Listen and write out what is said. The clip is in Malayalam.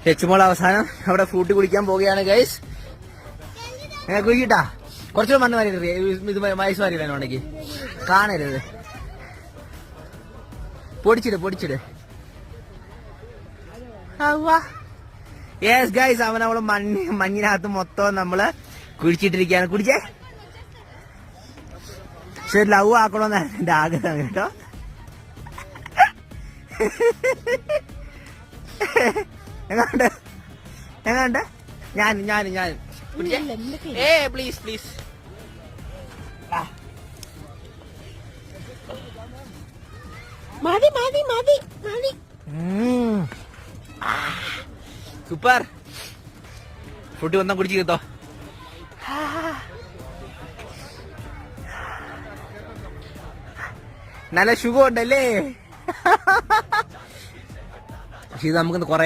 ലച്ചുമോൾ അവസാനം അവിടെ ഫ്രൂട്ട് കുടിക്കാൻ പോവുകയാണ് ഗൈസ്. കുഴിക്കിട്ടാ കുറച്ചുകൂടെ മണ്ണ് വാരി ഇത് വയസ്സ് വാരി വേണമെങ്കിൽ കാണരുത്. പൊടിച്ചിട്. യെസ് ഗൈസ്, അവൻ നമ്മള് മഞ്ഞിനകത്ത് മൊത്തം നമ്മള് കുഴിച്ചിട്ടിരിക്കുകയാണ്. കുടിച്ചേ. പക്ഷെ ലവ് ആക്കണമെന്നാണ് എന്റെ ആഗ്രഹം കേട്ടോ. എങ്ങാണ്ട് ഞാൻ പ്ലീസ് മതി. സൂപ്പർ. ഫുഡ് വന്നാ കുടിച്ചു കേട്ടോ. നല്ല സുഖമുണ്ടല്ലേ. പക്ഷെ ഇത് നമുക്ക് കൊറേ